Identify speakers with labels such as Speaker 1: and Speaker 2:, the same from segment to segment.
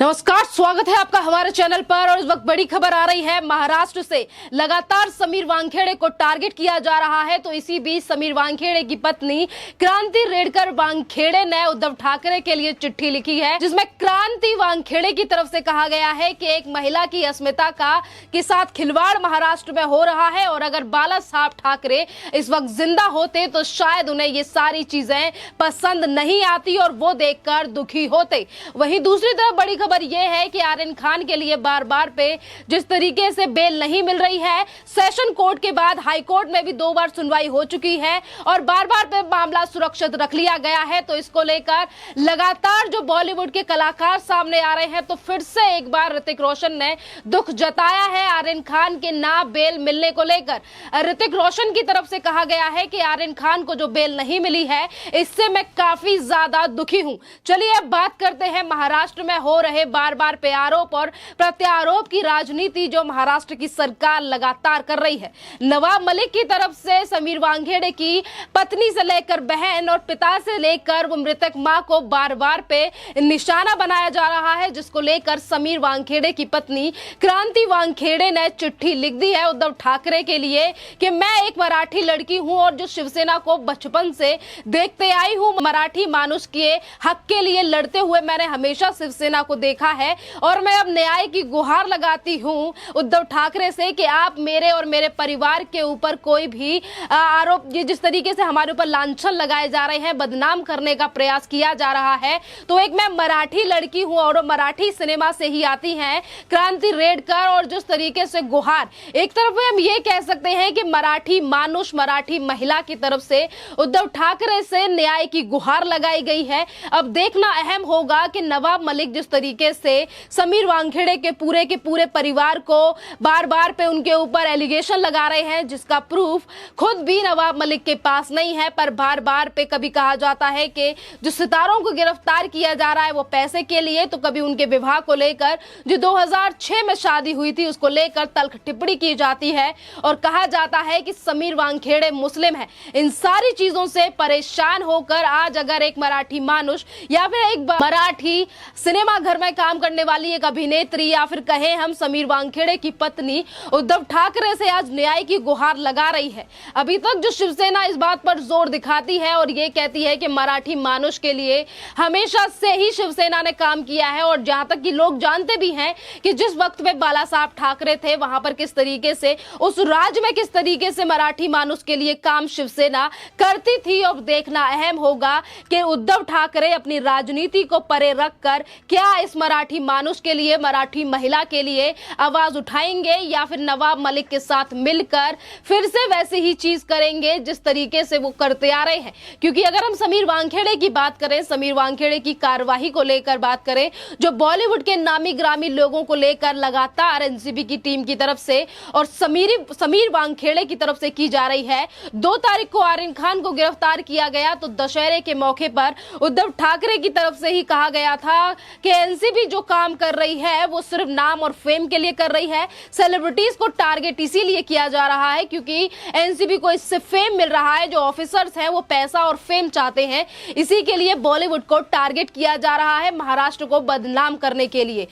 Speaker 1: नमस्कार, स्वागत है आपका हमारे चैनल पर। और इस वक्त बड़ी खबर आ रही है महाराष्ट्र से। लगातार समीर वानखेड़े को टारगेट किया जा रहा है। तो इसी बीच समीर वानखेड़े की पत्नी क्रांति रेडकर वानखेड़े ने उद्धव ठाकरे के लिए चिट्ठी लिखी है, जिसमें क्रांति वानखेड़े की तरफ से कहा गया है कि एक महिला की अस्मिता के साथ खिलवाड़ महाराष्ट्र में हो रहा है और अगर बाला साहब ठाकरे इस वक्त जिंदा होते तो शायद उन्हें ये सारी चीजें पसंद नहीं आती और वो देखकर दुखी होते। वहीं दूसरी तरफ बड़ी खबर यह है कि आर्यन खान के लिए बार बार पे जिस तरीके से बेल नहीं मिल रही है, सेशन कोर्ट के बाद हाई कोर्ट में भी 2 बार सुनवाई हो चुकी है और बार बार पे मामला सुरक्षित रख लिया गया है। तो इसको लेकर लगातार जो बॉलीवुड के कलाकार सामने आ रहे हैं, तो फिर से एक बार ऋतिक रोशन ने दुख जताया है आर्यन खान के ना बेल मिलने को लेकर। ऋतिक रोशन की तरफ से कहा गया है कि आर्यन खान को जो बेल नहीं मिली है, इससे मैं काफी ज्यादा दुखी हूं। चलिए अब बात करते हैं महाराष्ट्र में हो रहे बार बार पे आरोप और प्रत्यारोप की राजनीति जो महाराष्ट्र की सरकार लगातार कर रही है। नवाब मलिक की तरफ से समीर वानखेड़े की पत्नी से लेकर बहन और पिता से लेकर वो मृतक मां को बार बार पे निशाना बनाया जा रहा है, जिसको लेकर समीर वानखेड़े की पत्नी क्रांति वानखेड़े ने चिट्ठी लिख दी है उद्धव ठाकरे के लिए कि मैं एक मराठी लड़की हूं और जो शिवसेना को बचपन से देखते आई हूं, मराठी मानुष के हक के लिए लड़ते हुए मैंने हमेशा शिवसेना को देखा है और मैं अब न्याय की गुहार लगाती हूं उद्धव ठाकरे से कि आप मेरे और मेरे परिवार के ऊपर कोई भी आरोप, जिस तरीके से हमारे ऊपर लांछन लगाए जा रहे हैं, बदनाम करने का प्रयास किया जा रहा है। तो एक मैं मराठी लड़की हूं और मराठी सिनेमा से ही आती हैं क्रांति रेडकर, और जिस तरीके से गुहार, एक तरफ हम ये कह सकते हैं कि मराठी मानुष, मराठी महिला की तरफ से उद्धव ठाकरे से न्याय की गुहार लगाई गई है। अब देखना अहम होगा कि नवाब मलिक जिस तरीके से समीर वानखेड़े के पूरे परिवार को बार बार पे उनके ऊपर एलिगेशन लगा रहे हैं, जिसका प्रूफ खुद भी नवाब मलिक के पास नहीं है, पर बार बार पे कभी कहा जाता है कि जो सितारों को गिरफ्तार किया जा रहा है वो पैसे के लिए, तो कभी उनके विवाह को लेकर जो 2006 में शादी हुई थी उसको लेकर तल्ख टिप्पणी की जाती है और कहा जाता है कि समीर वानखेड़े मुस्लिम है। इन सारी चीजों से परेशान होकर आज अगर एक मराठी मानुष या फिर एक मराठी सिनेमा घर में काम करने वाली एक अभिनेत्री या फिर कहें हम समीर वानखेड़े की पत्नी उद्धव ठाकरे से आज न्याय की गुहार लगा रही है। अभी तक जो शिवसेना इस बात पर जोर दिखाती है और ये कहती है कि मराठी मानुष के लिए हमेशा से ही शिवसेना ने काम किया है, और जहां तक कि लोग जानते भी हैं कि जिस वक्त में बाला साहब ठाकरे थे वहां पर किस तरीके से उस राज्य में किस तरीके से मराठी मानुष के लिए काम शिवसेना करती थी। अब देखना अहम होगा कि उद्धव ठाकरे अपनी राजनीति को परे रखकर क्या इस मराठी मानुष के लिए, मराठी महिला के लिए आवाज उठाएंगे या फिर नवाब मलिक के साथ मिलकर फिर से वैसे ही चीज करेंगे जिस तरीके से वो करते आ रहे हैं। क्योंकि अगर हम समीर वानखेड़े की बात करें, समीर वानखेड़े की कार्यवाही को लेकर बात करें, जो बॉलीवुड के नामी ग्रामी लोगों को लेकर लगातार एनसीबी की टीम की तरफ से और समीर वानखेड़े की तरफ से की जा रही है। 2 तारीख को आर्यन खान को गिरफ्तार किया गया, तो दशहरे के मौके पर उद्धव ठाकरे की तरफ से ही कहा गया था कि एनसीबी जो काम कर रही है वो सिर्फ नाम और फेम के लिए कर रही है। सेलिब्रिटीज को टारगेट इसीलिए किया जा रहा है क्योंकि एनसीबी को इससे फेम मिल रहा है। जो ऑफिसर्स हैं वो पैसा और फेम चाहते हैं, इसी के लिए बॉलीवुड को टारगेट किया जा रहा है, महाराष्ट्र को बदनाम करने के लिए।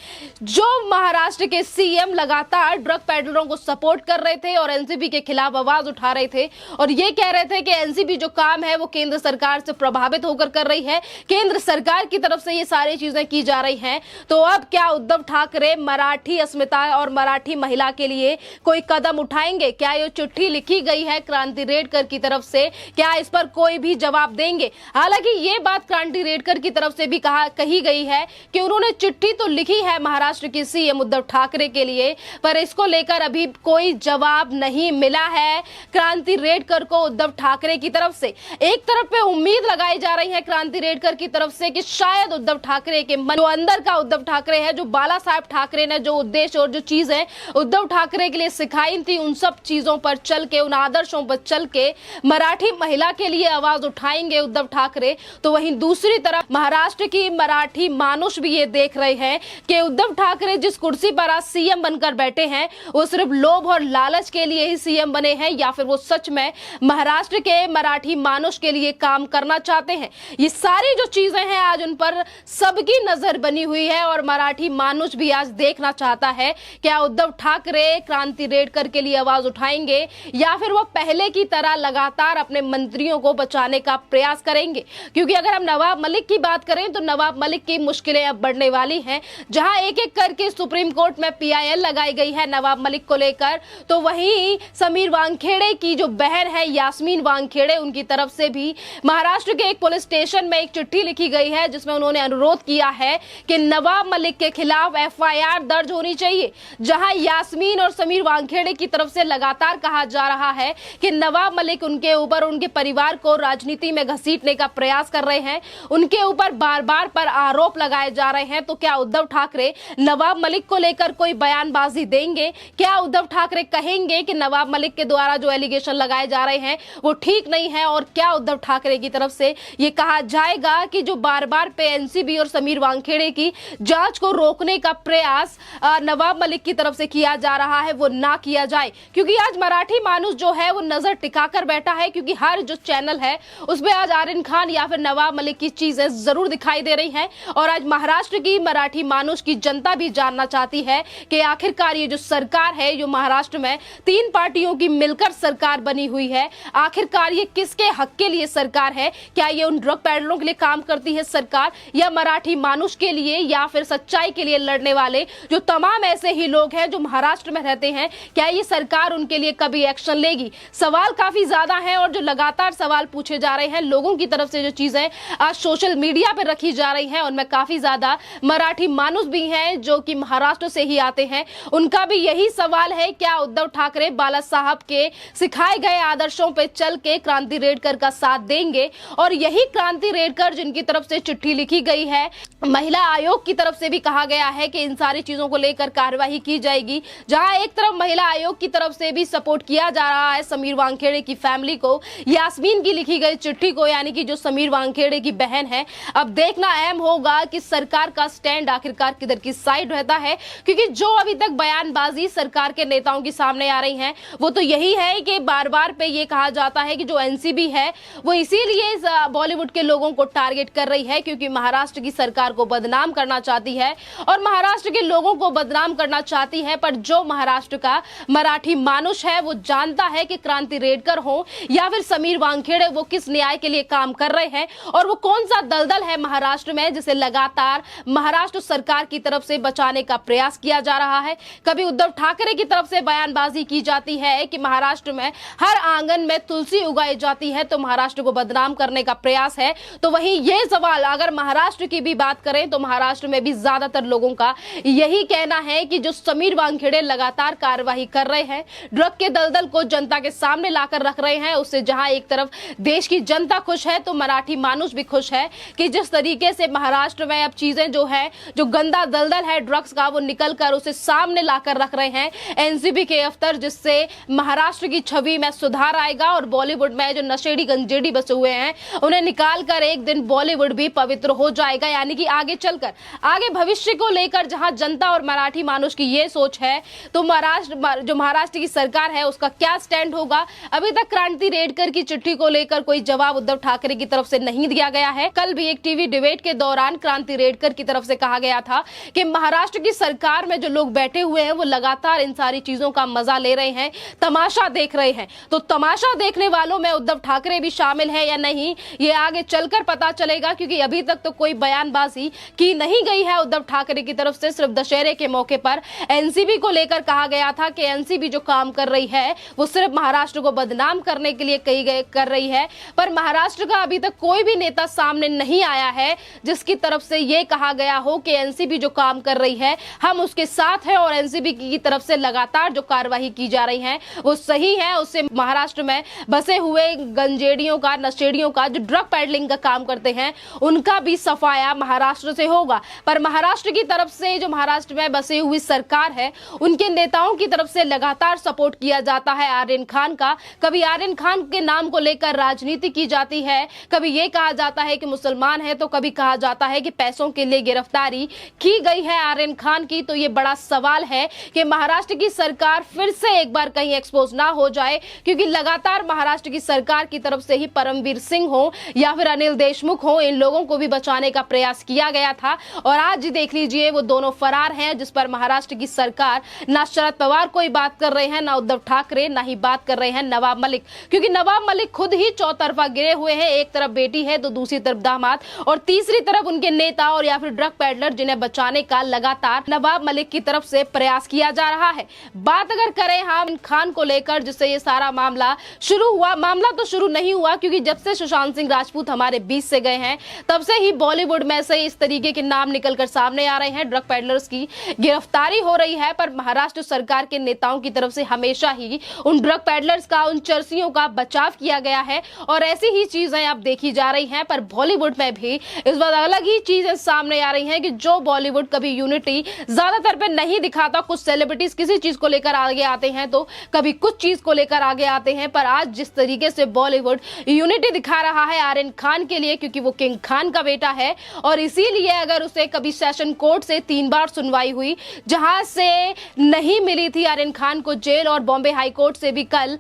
Speaker 1: जो महाराष्ट्र के सीएम लगातार ड्रग पेडलरों को सपोर्ट कर रहे थे और एनसीबी के खिलाफ आवाज उठा रहे थे और ये कह रहे थे कि एनसीबी जो काम है वो केंद्र सरकार से प्रभावित होकर कर रही है, केंद्र सरकार की तरफ से ये सारी चीजें की जा रही हैं। तो अब क्या उद्धव ठाकरे मराठी अस्मिता और मराठी महिला के लिए कोई कदम उठाएंगे? क्या ये चिट्ठी लिखी गई है क्रांति रेडकर की तरफ से, क्या इस पर कोई भी जवाब देंगे? हालांकि ये बात क्रांति रेडकर की तरफ से भी कही गई है कि उन्होंने चिट्ठी तो लिखी है महाराष्ट्र के सीएम उद्धव ठाकरे के लिए, पर इसको लेकर अभी कोई जवाब नहीं मिला है क्रांति रेडकर को उद्धव ठाकरे की तरफ से। एक तरफ पे उम्मीद लगाई जा रही है क्रांति रेडकर की तरफ से कि शायद उद्धव ठाकरे के मन, जो अंदर का उद्धव ठाकरे है, जो बाला साहब ठाकरे ने जो उद्देश्य और जो चीजें उद्धव ठाकरे के लिए सिखाई थी, उन सब चीजों पर चल के, उन आदर्शों पर चल के मराठी महिला के लिए आवाज उठाएंगे उद्धव ठाकरे। तो वहीं दूसरी तरफ महाराष्ट्र की मराठी मानुष भी ये देख रहे हैं कि उद्धव ठाकरे जिस कुर्सी पर आज सीएम बनकर बैठे हैं वो सिर्फ लोभ और लालच के लिए ही सीएम बने हैं या फिर वो सच में महाराष्ट्र के मराठी मानुष के लिए काम करना चाहते हैं। ये सारी जो चीजें हैं आज उन पर सबकी नजर बनी हुई हुई है और मराठी मानुष भी आज देखना चाहता है क्या उद्धव ठाकरे क्रांति रेडकर के लिए आवाज उठाएंगे या फिर वो पहले की तरह लगातार अपने मंत्रियों को बचाने का प्रयास करेंगे। क्योंकि अगर हम नवाब मलिक की बात करें तो नवाब मलिक की मुश्किलें अब बढ़ने वाली हैं। जहां एक एक करके सुप्रीम कोर्ट में PIL लगाई गई है नवाब मलिक को लेकर, तो वहीं समीर वानखेड़े की जो बहन है यास्मीन वानखेड़े, उनकी तरफ से भी महाराष्ट्र के एक पुलिस स्टेशन में एक चिट्ठी लिखी गई है जिसमें उन्होंने अनुरोध किया है कि नवाब मलिक के खिलाफ FIR दर्ज होनी चाहिए। जहां यास्मीन और समीर वानखेड़े की तरफ से लगातार कहा जा रहा है कि नवाब मलिक उनके ऊपर, उनके परिवार को राजनीति में घसीटने का प्रयास कर रहे हैं, उनके ऊपर बार बार पर आरोप लगाए जा रहे हैं। तो क्या उद्धव ठाकरे नवाब मलिक को लेकर कोई बयानबाजी देंगे? क्या उद्धव ठाकरे कहेंगे कि नवाब मलिक के द्वारा जो एलिगेशन लगाए जा रहे हैं वो ठीक नहीं है? और क्या उद्धव ठाकरे की तरफ से ये कहा जाएगा कि जो बार बार पे NCB और समीर वानखेड़े की जांच को रोकने का प्रयास नवाब मलिक की तरफ से किया जा रहा है वो ना किया जाए? क्योंकि आज मराठी मानुष जो है वो नजर टिकाकर बैठा है, क्योंकि हर जो चैनल है उसमें आज आर्यन खान या फिर नवाब मलिक की चीजें जरूर दिखाई दे रही हैं। और आज महाराष्ट्र की मराठी मानुष की जनता भी जानना चाहती है कि आखिरकार ये जो सरकार है, जो महाराष्ट्र में 3 पार्टियों की मिलकर सरकार बनी हुई है, आखिरकार ये किसके हक के लिए सरकार है? क्या ये उन ड्रग पैडलरों के लिए काम करती है सरकार, या मराठी मानुष के लिए, या फिर सच्चाई के लिए लड़ने वाले जो तमाम ऐसे ही लोग हैं जो महाराष्ट्र में रहते हैं, क्या ये सरकार उनके लिए कभी एक्शन लेगी? सवाल काफी ज्यादा हैं और जो लगातार सवाल पूछे जा रहे हैं लोगों की तरफ से, जो चीजें आज सोशल मीडिया पर रखी जा रही हैं, उनमें काफी ज्यादा मराठी मानुष भी हैं जो कि महाराष्ट्र से ही आते हैं। उनका भी यही सवाल है, क्या उद्धव ठाकरे बाला साहब के सिखाए गए आदर्शों पे चल के क्रांति रेडकर का साथ देंगे? और यही क्रांति रेडकर जिनकी तरफ से चिट्ठी लिखी गई है, महिला आयोग की तरफ से भी कहा गया है कि इन सारी चीजों को लेकर कार्यवाही की जाएगी। जहां एक तरफ महिला आयोग की तरफ से भी सपोर्ट किया जा रहा है समीर वानखेड़े की फैमिली को, यास्मीन की लिखी गई चिट्ठी को, यानी कि जो समीर वानखेड़े की बहन है। अब देखना अहम होगा कि सरकार का स्टैंड आखिरकार किधर की साइड रहता है, क्योंकि जो अभी तक बयानबाजी सरकार के नेताओं की सामने आ रही है वो तो यही है कि बार बार पे ये कहा जाता है कि जो NCB है वो इसीलिए बॉलीवुड के लोगों को टारगेट कर रही है क्योंकि महाराष्ट्र की सरकार को बदनाम करना चाहती है और महाराष्ट्र के लोगों को बदनाम करना चाहती है। पर जो महाराष्ट्र का मराठी मानुष है वो जानता है कि क्रांति रेडकर हो या फिर समीर वानखेड़े, वो किस न्याय के लिए काम कर रहे हैं और वो कौन सा दलदल है महाराष्ट्र में जिसे लगातार महाराष्ट्र सरकार की तरफ से बचाने का प्रयास किया जा रहा है। कभी उद्धव ठाकरे की तरफ से बयानबाजी की जाती है कि महाराष्ट्र में हर आंगन में तुलसी उगाई जाती है तो महाराष्ट्र को बदनाम करने का प्रयास है। तो वहीं ये सवाल अगर महाराष्ट्र की भी बात करें तो महाराष्ट्र में भी ज्यादातर लोगों का यही कहना है कि जो समीर वानखेड़े लगातार कार्यवाही कर रहे हैं, ड्रग के दलदल को जनता के सामने लाकर रख रहे हैं, उससे जहां एक तरफ देश की जनता खुश है तो मराठी मानुष भी खुश है कि जिस तरीके से महाराष्ट्र में अब चीजें जो है, जो गंदा दलदल है ड्रग्स का, वो निकल कर उसे सामने लाकर रख रहे हैं NCB के अफसर, जिससे महाराष्ट्र की छवि में सुधार आएगा और बॉलीवुड में जो नशेड़ी गंजेड़ी बसे हुए हैं उन्हें निकाल कर एक दिन बॉलीवुड भी पवित्र हो जाएगा। यानी कि आगे चलकर, आगे भविष्य को लेकर जहां जनता और मराठी मानुष की ये सोच है तो महाराष्ट्र की सरकार है उसका क्या स्टैंड होगा। अभी तक क्रांति रेडकर की चिट्ठी को लेकर कोई जवाब उद्धव ठाकरे की तरफ से नहीं दिया गया है। कल भी एक टीवी डिबेट के दौरान क्रांति रेडकर की तरफ से कहा गया था कि महाराष्ट्र की सरकार में जो लोग बैठे हुए हैं वो लगातार इन सारी चीजों का मजा ले रहे हैं, तमाशा देख रहे हैं। तो तमाशा देखने वालों में उद्धव ठाकरे भी शामिल है या नहीं, ये आगे चलकर पता चलेगा, क्योंकि अभी तक तो कोई बयानबाजी की नहीं गई है उद्धव ठाकरे की तरफ से। सिर्फ दशहरे के मौके पर NCB को लेकर कहा गया था कि NCB जो काम कर रही है वो सिर्फ महाराष्ट्र को बदनाम करने के लिए कर रही है, पर महाराष्ट्र का अभी तक कोई भी नेता सामने नहीं आया है जिसकी तरफ से ये कहा गया हो कि NCB जो काम कर रही है हम उसके साथ हैं और NCB की तरफ से लगातार जो कार्यवाही की जा रही है वो सही है। उससे महाराष्ट्र में बसे हुए गंजेड़ियों का, नशेड़ियों का, जो ड्रग पैडलिंग का काम करते हैं उनका भी सफाया महाराष्ट्र से होगा। पर महाराष्ट्र की तरफ से, जो महाराष्ट्र में बसे हुई सरकार है, उनके नेताओं की तरफ से लगातार सपोर्ट किया जाता है आर्यन खान का। कभी आर्यन खान के नाम को लेकर राजनीति की जाती है, कभी ये कहा जाता है कि मुसलमान है, तो कभी कहा जाता है कि पैसों के लिए गिरफ्तारी की गई है आर्यन खान की। तो ये बड़ा सवाल है कि महाराष्ट्र की सरकार फिर से एक बार कहीं एक्सपोज ना हो जाए, क्योंकि लगातार महाराष्ट्र की सरकार की तरफ से ही परमवीर सिंह हो या फिर अनिल देशमुख हो, इन लोगों को भी बचाने का प्रयास किया गया था। और आज देख लीजिए वो दोनों फरार हैं, जिस पर महाराष्ट्र की सरकार ना शरद पवार कोई बात कर रहे हैं, ना उद्धव ठाकरे, ना ही बात कर रहे हैं नवाब मलिक, क्योंकि नवाब मलिक खुद ही चौतरफा गिरे हुए हैं। एक तरफ बेटी है तो दूसरी तरफ दामाद, और तीसरी तरफ उनके नेता और या फिर ड्रग पेडलर, जिन्हें बचाने का लगातार नवाब मलिक की तरफ से प्रयास किया जा रहा है। बात अगर करें हम खान को लेकर, जिससे ये सारा मामला शुरू हुआ, मामला तो शुरू नहीं हुआ क्योंकि जब से सुशांत सिंह राजपूत हमारे बीच से गए हैं तब से ही बॉलीवुड में से इस तरीके के नाम निकलकर सामने आ रहे हैं। ड्रग पेडलर्स की गिरफ्तारी हो रही है, पर महाराष्ट्र सरकार के नेताओं की तरफ से हमेशा ही उन ड्रग पेडलर्स का, उन चर्सियों का बचाव किया गया है और ऐसी ही चीजें अब देखी जा रही हैं। पर बॉलीवुड में भी इस बार अलग ही चीजें सामने आ रही हैं कि जो बॉलीवुड कभी यूनिटी ज्यादातर पे नहीं दिखाता, कुछ सेलिब्रिटीज किसी चीज को लेकर आगे आते हैं तो कभी कुछ चीज को लेकर आगे आते हैं, पर आज जिस तरीके से बॉलीवुड यूनिटी दिखा रहा है आर्यन खान के लिए, क्योंकि वो किंग खान का बेटा है और इसीलिए अगर उसे कभी सेशन कोर्ट से 3 बार सुनवाई हुई, जहां से नहीं मिली थी आर्यन खान को जेल, और बॉम्बे हाई कोर्ट से भी कल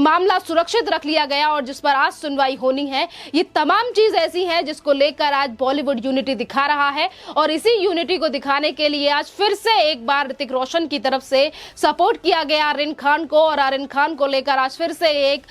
Speaker 1: मामला सुरक्षित रख लिया गया और जिस पर आज सुनवाई होनी है, ये तमाम चीज ऐसी है जिसको लेकर आज बॉलीवुड यूनिटी दिखा रहा है। और इसी यूनिटी को दिखाने के लिए आज फिर से एक बार ऋतिक रोशन की तरफ से सपोर्ट किया गया आर्यन खान को, और आर्यन खान को लेकर आज फिर से एक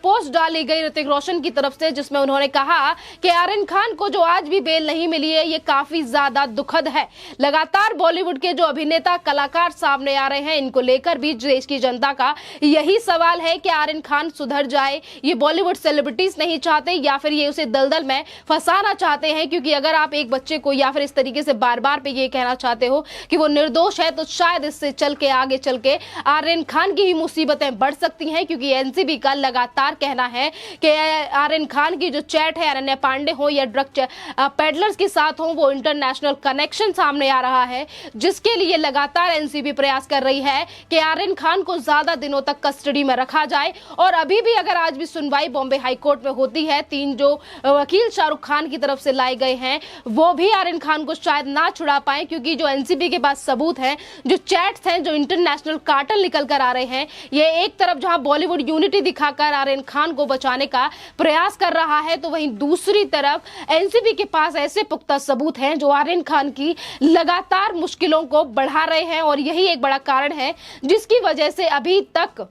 Speaker 1: पोस्ट डाली गई ऋतिक रोशन की तरफ से, जिसमें उन्होंने कहा कि आर्यन खान को जो आज भी बेल नहीं मिली है ये काफी ज्यादा दुखद है। लगातार बॉलीवुड के जो अभिनेता कलाकार सामने आ रहे हैं, इनको लेकर भी देश की जनता का यही सवाल है कि आर्यन खान सुधर जाए। ये बॉलीवुड सेलिब्रिटीज नहीं चाहते या फिर ये उसे दलदल में फंसाना चाहते हैं, क्योंकि अगर आप एक बच्चे को या फिर इस तरीके से बार बार पे ये कहना चाहते हो कि वो निर्दोष है, तो शायद इससे आगे चल के आर्यन खान की ही मुसीबतें बढ़ सकती हैं, क्योंकि एनसीबी का लगातार कहना है कि आर्यन खान की जो चैट है अनन्या पांडे हो या ड्रग पेडलर्स के साथ हो, वो इंटरनेशनल कनेक्शन सामने आ रहा है, जिसके लिए लगातार एनसीबी प्रयास कर रही है कि आर्यन खान को ज्यादा दिनों तक कस्टडी में रखा जाए। और अभी भी अगर आज भी सुनवाई बॉम्बे हाई कोर्ट में होती है, 3 जो वकील शाहरुख खान की तरफ से लाए गए हैं वो भी आर्यन खान को शायद ना छुड़ा पाए, क्योंकि जो एनसीबी के पास सबूत हैं, जो चैट्स हैं, जो इंटरनेशनल कार्टल निकल कर आ रहे हैं, ये एक तरफ जहां बॉलीवुड यूनिटी दिखाकर आर्यन खान को बचाने का प्रयास कर रहा है, तो वहीं दूसरी तरफ एनसीबी के पास ऐसे पुख्ता सबूत हैं जो आर्यन खान की लगातार मुश्किलों को बढ़ा रहे हैं। और यही एक बड़ा कारण है जिसकी वजह से अभी तक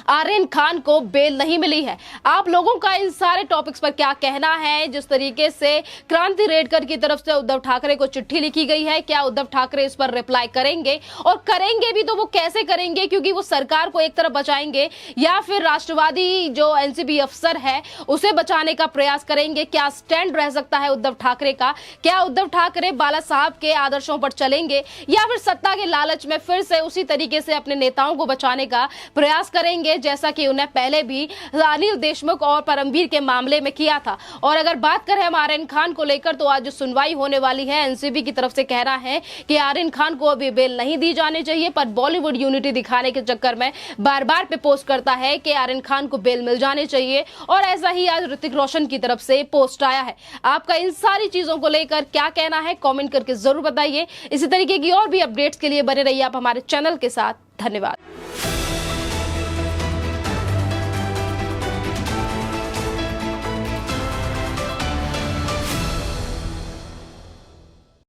Speaker 1: आर्यन खान को बेल नहीं मिली है। आप लोगों का इन सारे टॉपिक्स पर क्या कहना है? जिस तरीके से क्रांति रेडकर की तरफ से उद्धव ठाकरे को चिट्ठी लिखी गई है, क्या उद्धव ठाकरे इस पर रिप्लाई करेंगे? और करेंगे भी तो वो कैसे करेंगे, क्योंकि वो सरकार को एक तरफ बचाएंगे या फिर राष्ट्रवादी जो एनसीबी अफसर है उसे बचाने का प्रयास करेंगे? क्या स्टैंड रह सकता है उद्धव ठाकरे का? क्या उद्धव ठाकरे बाला साहब के आदर्शों पर चलेंगे या फिर सत्ता के लालच में फिर से उसी तरीके से अपने नेताओं को बचाने का प्रयास करेंगे, जैसा कि उन्हें पहले भी अनिल देशमुख और परमवीर के मामले में किया था? और अगर बात करें हम आर्यन खान को लेकर, तो आज जो सुनवाई होने वाली है, एनसीबी की तरफ से कहना है कि आर्यन खान को अभी बेल नहीं दी जानी चाहिए, पर बॉलीवुड यूनिटी दिखाने के चक्कर में बार बार पे पोस्ट करता है कि आर्यन खान को बेल मिल जानी चाहिए। और ऐसा ही आज ऋतिक रोशन की तरफ से पोस्ट आया है। आपका इन सारी चीजों को लेकर क्या कहना है, कमेंट करके जरूर बताइए। इसी तरीके की और भी अपडेट्स के लिए बने रहिए आप हमारे चैनल के साथ। धन्यवाद।